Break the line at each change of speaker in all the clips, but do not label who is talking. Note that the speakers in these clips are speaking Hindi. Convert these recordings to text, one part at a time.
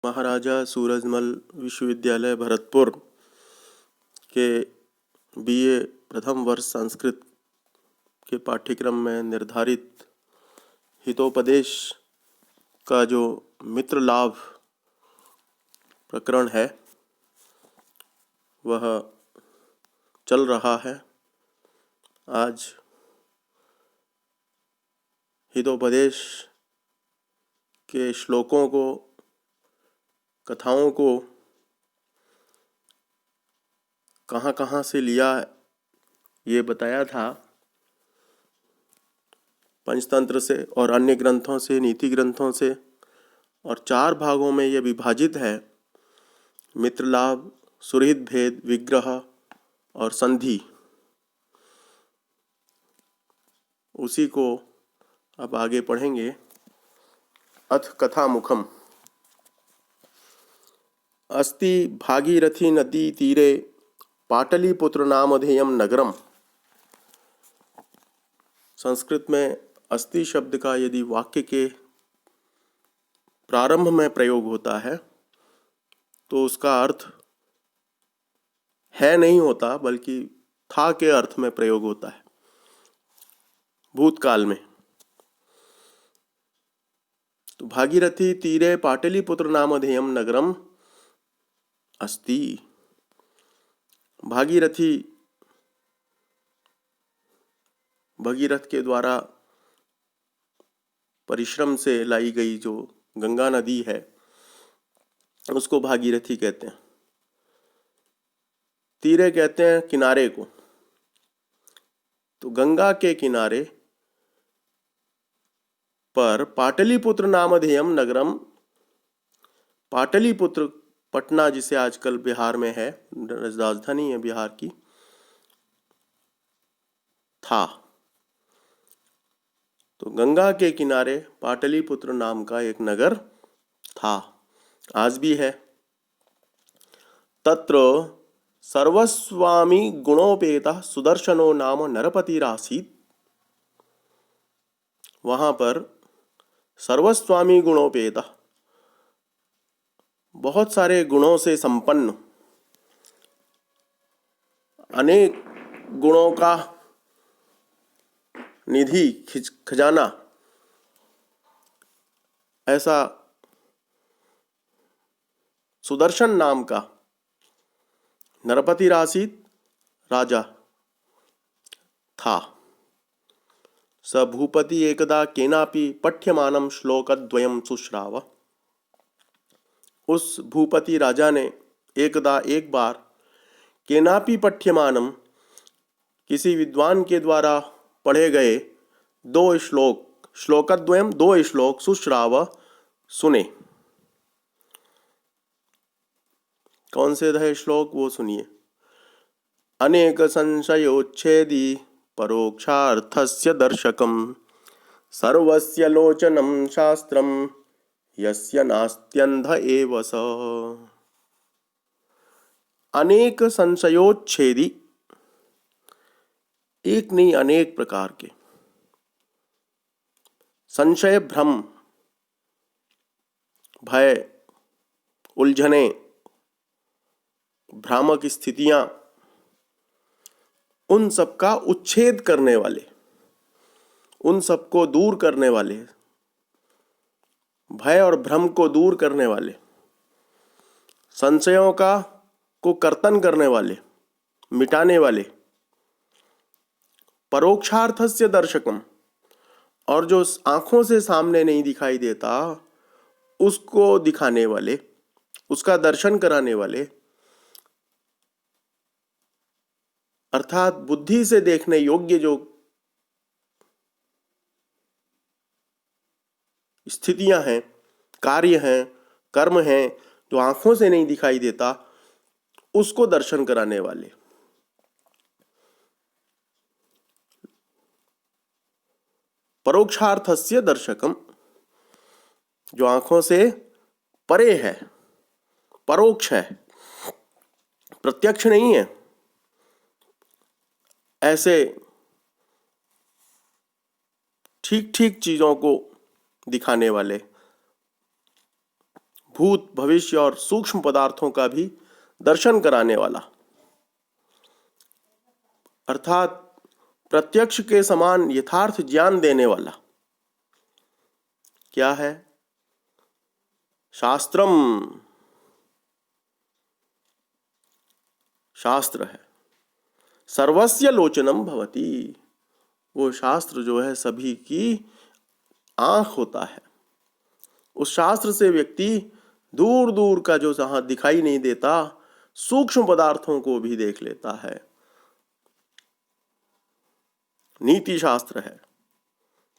महाराजा सूरजमल विश्वविद्यालय भरतपुर के बीए प्रथम वर्ष संस्कृत के पाठ्यक्रम में निर्धारित हितोपदेश का जो मित्र लाभ प्रकरण है वह चल रहा है। आज हितोपदेश के श्लोकों को, कथाओं को कहाँ कहाँ से लिया ये बताया था। पंचतंत्र से और अन्य ग्रंथों से, नीति ग्रंथों से, और 4 भागों में यह विभाजित है: मित्रलाभ, सुहृद भेद, विग्रह और संधि। उसी को अब आगे पढ़ेंगे। अथ कथा मुखम। अस्ति भागीरथी नदी तीरे पाटलिपुत्र नामधेयम नगरम। संस्कृत में अस्ति शब्द का यदि वाक्य के प्रारंभ में प्रयोग होता है तो उसका अर्थ है नहीं होता, बल्कि था के अर्थ में प्रयोग होता है भूतकाल में। तो भागीरथी तीरे पाटलिपुत्र नामधेयम नगरम अस्ति। भागीरथी, भगीरथ के द्वारा परिश्रम से लाई गई जो गंगा नदी है उसको भागीरथी कहते हैं। तीरे कहते हैं किनारे को। तो गंगा के किनारे पर पाटलिपुत्र नामधेयम नगरम, पाटलिपुत्र पटना जिसे आजकल बिहार में है, राजधानी है बिहार की, था। तो गंगा के किनारे पाटलिपुत्र नाम का एक नगर था, आज भी है। तत्र सर्वस्वामी गुणोपेता सुदर्शनो नाम नरपतिरासीत्। वहां पर सर्वस्वामी गुणोपेता, बहुत सारे गुणों से संपन्न, अनेक गुणों का निधि, खजाना, ऐसा सुदर्शन नाम का नरपतिरासीत्, राजा था। स भूपति एकदा केनापि पठ्यमानं श्लोकद्वयं शुश्राव। उस भूपति राजा ने एकदा, एक बार, केनापि पठ्यमानम, किसी विद्वान के द्वारा पढ़े गए 2 श्लोक, श्लोकद्वयम 2 श्लोक, शुश्राव, सुने। कौन से थे श्लोक, वो सुनिए। अनेक संशयोच्छेदी परोक्षार्थस्य दर्शकम सर्वस्य लोचनम शास्त्रम यस्य नास्त्यंध एव स। अनेक संशयोच्छेदी, एक नहीं अनेक प्रकार के। संशय, भ्रम, भय, उलझने, भ्रामक स्थितियां, उन सब का उच्छेद करने वाले, उन सबको दूर करने वाले, भय और भ्रम को दूर करने वाले, संशयों का को कर्तन करने वाले, मिटाने वाले, परोक्षार्थस्य दर्शकम, और जो आंखों से सामने नहीं दिखाई देता उसको दिखाने वाले, उसका दर्शन कराने वाले, अर्थात बुद्धि से देखने योग्य जो स्थितियां हैं, कार्य हैं, कर्म हैं, जो आंखों से नहीं दिखाई देता उसको दर्शन कराने वाले। परोक्षार्थस्य दर्शकम, जो आंखों से परे है, परोक्ष है, प्रत्यक्ष नहीं है, ऐसे ठीक ठीक चीजों को दिखाने वाले, भूत भविष्य और सूक्ष्म पदार्थों का भी दर्शन कराने वाला, अर्थात प्रत्यक्ष के समान यथार्थ ज्ञान देने वाला क्या है? शास्त्रम, शास्त्र है। सर्वस्य लोचनम भवति, वो शास्त्र जो है सभी की आंख होता है। उस शास्त्र से व्यक्ति दूर दूर का जो जहां दिखाई नहीं देता सूक्ष्म पदार्थों को भी देख लेता है। नीति शास्त्र है,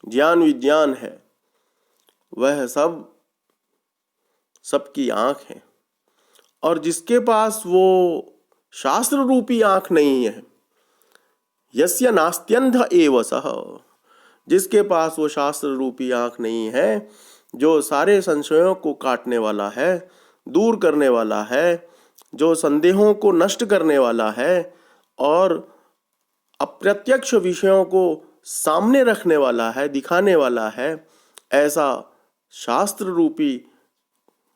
ज्ञान विज्ञान है, वह सब सबकी आंख है। और जिसके पास वो शास्त्र रूपी आंख नहीं है, यस्य नास्त्यंध एव सः, जिसके पास वो शास्त्र रूपी आंख नहीं है, जो सारे संशयों को काटने वाला है, दूर करने वाला है, जो संदेहों को नष्ट करने वाला है और अप्रत्यक्ष विषयों को सामने रखने वाला है, दिखाने वाला है, ऐसा शास्त्र रूपी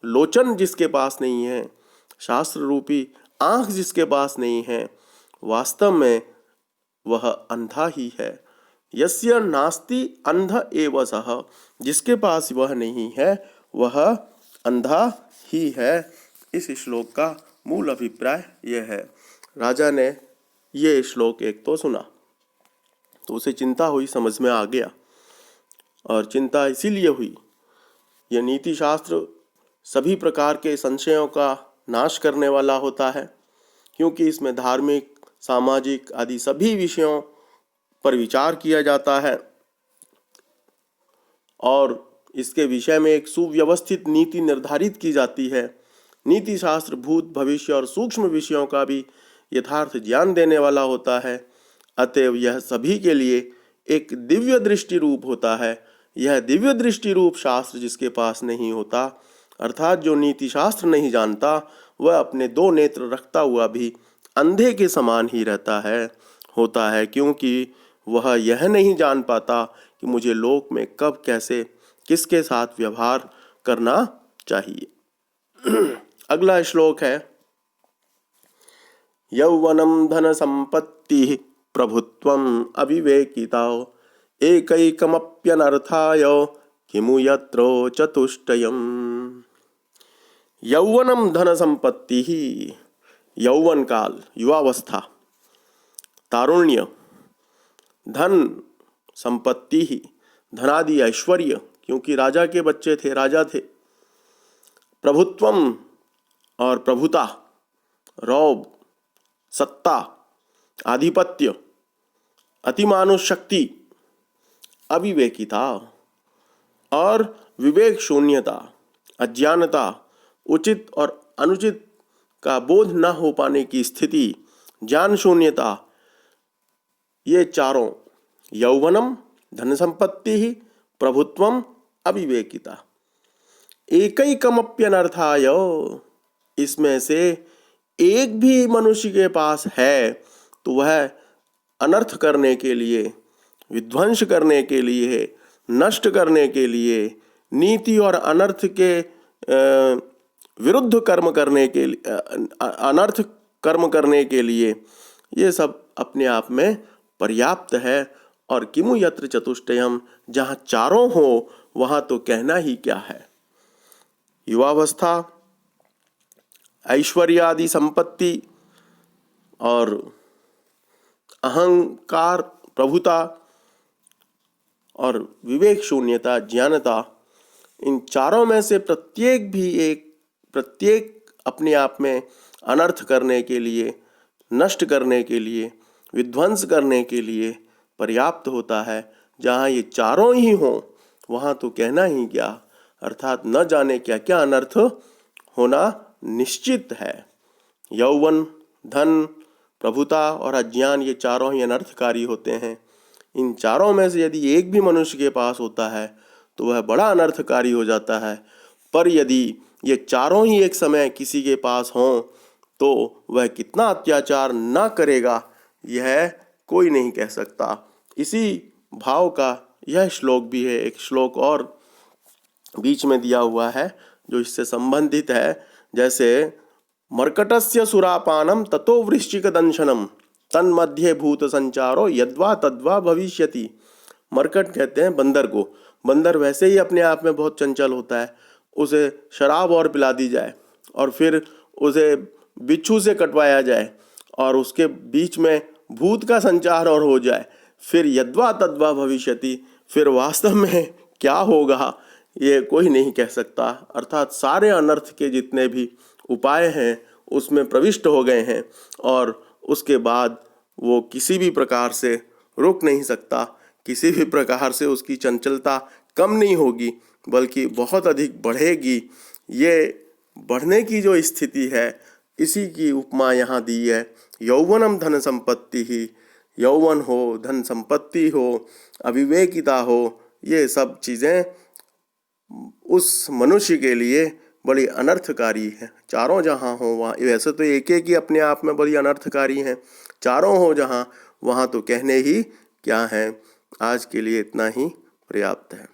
लोचन जिसके पास नहीं है, शास्त्र रूपी आंख जिसके पास नहीं है, वास्तव में वह अंधा ही है। यस्य नास्ति अंध एव सः, जिसके पास वह नहीं है वह अंधा ही है। इस श्लोक का मूल अभिप्राय यह है। राजा ने ये श्लोक एक तो सुना तो उसे चिंता हुई, समझ में आ गया। और चिंता इसीलिए हुई, यह नीति शास्त्र सभी प्रकार के संशयों का नाश करने वाला होता है, क्योंकि इसमें धार्मिक सामाजिक आदि सभी विषयों पर विचार किया जाता है और इसके विषय में एक सुव्यवस्थित नीति निर्धारित की जाती है। नीति शास्त्र भूत भविष्य और सूक्ष्म विषयों का भी यथार्थ ज्ञान देने वाला होता है। अतएव यह सभी के लिए एक दिव्य दृष्टि रूप होता है। यह दिव्य दृष्टि रूप शास्त्र जिसके पास नहीं होता, अर्थात जो नीति शास्त्र नहीं जानता, वह अपने दो नेत्र रखता हुआ भी अंधे के समान ही रहता है, होता है, क्योंकि वह यह नहीं जान पाता कि मुझे लोक में कब कैसे किसके साथ व्यवहार करना चाहिए। अगला श्लोक है, यौवनम धन संपत्ति प्रभुत्वम अविवेकिता एकैकमप्यनर्थाय किमु यत्रो चतुष्टयम्। यौवनम धन संपत्ति ही, यौवन काल, युवावस्था, तारुण्य, धन संपत्ति ही, धनादि ऐश्वर्य, क्योंकि राजा के बच्चे थे, राजा थे। प्रभुत्वम और प्रभुता, रौब, सत्ता, आधिपत्य, अतिमानुष शक्ति, अविवेकिता और विवेक शून्यता, अज्ञानता, उचित और अनुचित का बोध न हो पाने की स्थिति, ज्ञान शून्यता, ये चारों, यौवनम धन संपत्ति ही, प्रभुत्वम, अविवेकिता, एकैकमप्यनर्थाय, इसमें से एक भी मनुष्य के पास है तो वह अनर्थ करने के लिए, विध्वंस करने के लिए, नष्ट करने के लिए, नीति और अनर्थ के विरुद्ध कर्म करने के लिए, अनर्थ कर्म करने के लिए, ये सब अपने आप में पर्याप्त है। और किमु यत्र चतुष्टयम, जहाँ चारों हो वहाँ तो कहना ही क्या है। युवावस्था, ऐश्वर्य आदि संपत्ति और अहंकार, प्रभुता और विवेक शून्यता, ज्ञानता, इन चारों में से प्रत्येक अपने आप में अनर्थ करने के लिए, नष्ट करने के लिए, विध्वंस करने के लिए पर्याप्त होता है। जहाँ ये चारों ही हों वहाँ तो कहना ही क्या, अर्थात न जाने क्या क्या अनर्थ होना निश्चित है। यौवन, धन, प्रभुता और अज्ञान, ये चारों ही अनर्थकारी होते हैं। इन चारों में से यदि एक भी मनुष्य के पास होता है तो वह बड़ा अनर्थकारी हो जाता है। पर यदि ये चारों ही एक समय किसी के पास हों तो वह कितना अत्याचार न करेगा यह कोई नहीं कह सकता। इसी भाव का यह श्लोक भी है। एक श्लोक और बीच में दिया हुआ है, जो इससे संबंधित है, जैसे मर्कटस्य सुरापानम ततो वृश्चिक दंशनम तन्मध्ये भूत संचारो यद्वा तद्वा भविष्यति। मरकट कहते हैं बंदर को। बंदर वैसे ही अपने आप में बहुत चंचल होता है, उसे शराब और पिला दी जाए और फिर उसे बिच्छू से कटवाया जाए और उसके बीच में भूत का संचार और हो जाए, फिर यद्वा तद्वा भविष्यति, फिर वास्तव में क्या होगा ये कोई नहीं कह सकता। अर्थात सारे अनर्थ के जितने भी उपाय हैं उसमें प्रविष्ट हो गए हैं और उसके बाद वो किसी भी प्रकार से रुक नहीं सकता, किसी भी प्रकार से उसकी चंचलता कम नहीं होगी बल्कि बहुत अधिक बढ़ेगी। ये बढ़ने की जो स्थिति है इसी की उपमा यहाँ दी है। यौवनम धन संपत्ति ही, यौवन हो, धन संपत्ति हो, अविवेकिता हो, ये सब चीज़ें उस मनुष्य के लिए बड़ी अनर्थकारी है। चारों जहाँ हो वहाँ, वैसे तो एक एक ही अपने आप में बड़ी अनर्थकारी हैं, चारों हो जहाँ वहाँ तो कहने ही क्या है। आज के लिए इतना ही पर्याप्त है।